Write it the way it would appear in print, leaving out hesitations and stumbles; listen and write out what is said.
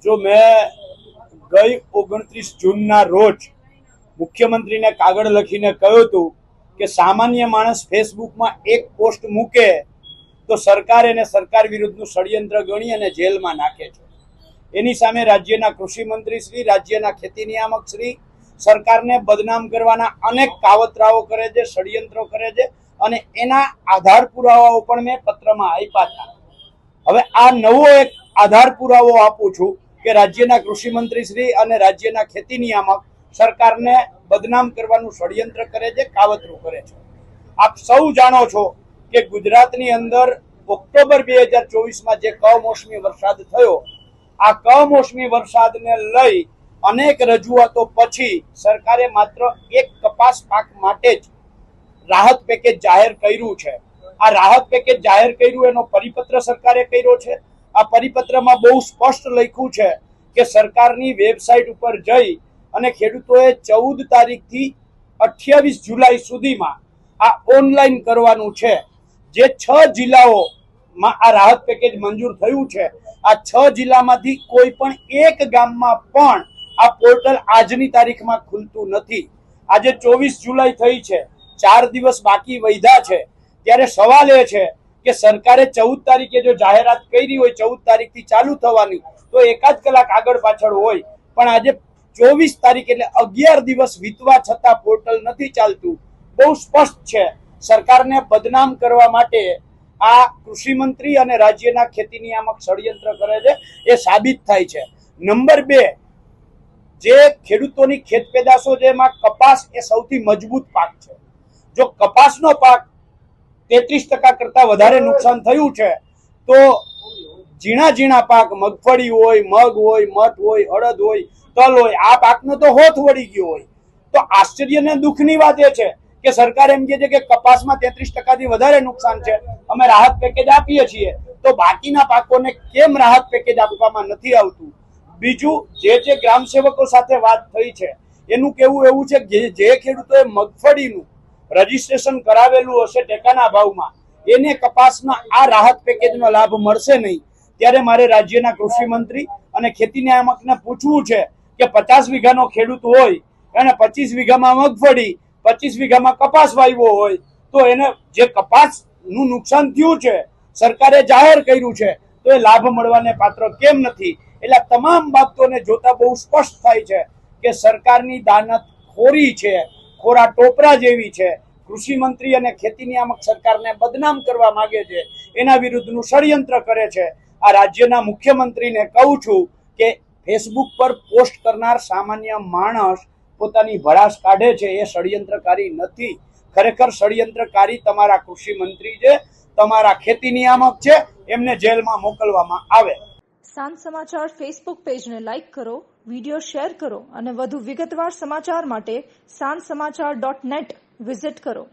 જો મેં ગઈ 29 જૂનના રોજ મુખ્યમંત્રીને કાગળ લખીને કહ્યું હતું કે સામાન્ય માણસ ફેસબુકમાં એક પોસ્ટ મૂકે તો સરકાર એને સરકાર વિરુદ્ધનું ષડયંત્ર ગણી અને જેલમાં નાખે છે. એની સામે રાજ્યના કૃષિ મંત્રી શ્રી, રાજ્યના ખેતી નિયામક શ્રી સરકારને બદનામ કરવાના અનેક કાવતરાઓ કરે છે, ષડયંત્રો કરે છે અને એના આધાર પુરાવાઓ પણ મેં પત્રમાં આપ્યા હતા. હવે આ નવો એક આધાર પુરાવો આપું છું કે રાજ્યના કૃષિ મંત્રી શ્રી અને રાજ્યના ખેતી નિયામક સરકારને બદનામ કરવાનું ષડયંત્ર કરે છે, કાવતરું કરે છે. આપ સૌ જાણો છો કે ગુજરાતની અંદર ઓક્ટોબર 2024માં જે કમોસમી વરસાદ થયો, આ કમોસમી વરસાદને લઈ અનેક રજૂઆતો પછી સરકારે માત્ર એક કપાસ પાક માટે જ રાહત પેકેજ જાહેર કર્યું છે. આ રાહત પેકેજ જાહેર કર્યું એનો પરિપત્ર સરકારે કર્યો છે. આ પરિપત્રમાં બહુ સ્પષ્ટ લખ્યું છે કે સરકારની વેબસાઇટ ઉપર જઈ અને ખેડૂતોએ 14 તારીખથી 28 જુલાઈ સુધીમાં આ ઓનલાઈન કરવાનું છે. જે 6 જિલ્લાઓમાં આ રાહત પેકેજ મંજૂર થયું છે, આ 6 જિલ્લામાંથી કોઈ પણ એક ગામમાં પણ આ પોર્ટલ આજની તારીખમાં ખુલતું નથી. આજે 24 જુલાઈ થઈ છે, 4 દિવસ બાકી વધ્યા છે. ત્યારે સવાલ એ છે કે સરકારે 14 તારીખે જો જાહેરાત કરી હોય, 14 તારીખથી ચાલુ થવાની, તો એકાદ કલાક આગળ પાછળ હોય, પણ આજે 24 તારીખ એટલે 11 દિવસ વીતવા છતાં પોર્ટલ નથી ચાલતું. બહુ સ્પષ્ટ છે, સરકારને બદનામ કરવા માટે આ કૃષિ મંત્રી અને રાજ્યના ખેતી નિયામક ષડયંત્ર કરે છે, એ સાબિત થાય છે. નંબર 2, જે ખેડૂતોની ખેત પેદાશો જેમાં કપાસ એ સૌથી મજબૂત પાક છે. જો કપાસનો પાક 33% કરતા વધારે નુકસાન થયું છે, તો ઝીણા ઝીણા પાક મગફળી હોય, મગ હોય, મઠ હોય, અડદ હોય, તલ હોય, આ પાકનો તો હોથ વળી ગયો હોય. તો આશ્ચર્ય ને દુઃખની વાત એ છે કે સરકાર એમ કહે છે કે કપાસમાં 33%થી વધારે નુકસાન છે, અમે રાહત પેકેજ આપીએ છીએ, તો બાકીના પાકોને કેમ રાહત પેકેજ આપવામાં નથી આવતું? બીજું, જે ગ્રામસેવકો સાથે વાત થઈ છે એનું કહેવું એવું છે કે જે ખેડૂતોએ મગફળીનું રજીસ્ટ્રેશન કરાવેલું હશે ટેકાના ભાવમાં, એને કપાસના આ રાહત પેકેજનો લાભ મળશે નહીં. ત્યારે મારે રાજ્યના કૃષિ મંત્રી અને ખેતી નિયામકને પૂછવું છે કે 50 વીઘાનો ખેડૂત હોય અને 25 વીઘામાં મગફળી, 25 વીઘામાં કપાસ વાવ્યો હોય, તો એને જે કપાસનું નુકસાન થયું છે સરકારે જાહેર કર્યું છે, તો એ લાભ મળવાને પાત્ર કેમ નથી? એટલે તમામ બાબતોને જોતા બહુ સ્પષ્ટ થાય છે કે સરકારની દાનત ખોરી છે, ખોરા ટોપરા જેવી છે. કૃષિ મંત્રી અને ખેતી નિયામક સરકારને બદનામ કરવા માંગે છે, એના વિરુદ્ધનું ષડયંત્ર કરે છે. આ રાજ્યના મુખ્યમંત્રીને કહું છું કે ફેસબુક પર પોસ્ટ કરનાર સામાન્ય માણસ પોતાની ભડાસ કાઢે છે, એ ષડયંત્રકારી નથી. ખરેખર ષડયંત્રકારી તમારા કૃષિ મંત્રી છે, તમારા ખેતી નિયામક છે, એમને જેલમાં મોકલવામાં આવે. સાંજ સમાચાર ફેસબુક પેજને લાઇક કરો, વિડીયો શેર કરો અને વધુ વિગતવાર સમાચાર માટે sanssamachar.net વિઝિટ કરો.